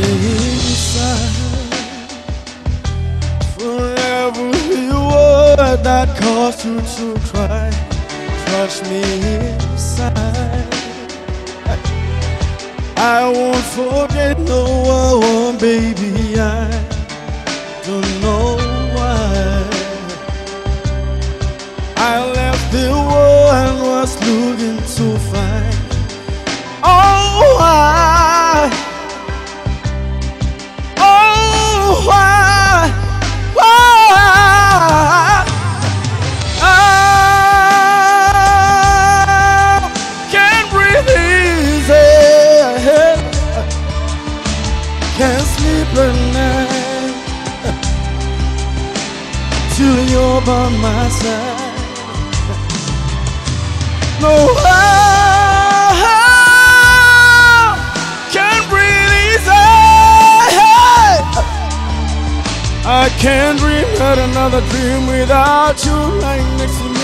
inside. For every word that caused you to cry, touch me inside. I won't forget no one, baby. I don't know why I left the world and was looking to find. Oh, why? Oh, why? Why? I can't breathe easy, can't sleep at night till you're by my side. No, can't breathe easy. I can't dream out another dream without you lying next to me.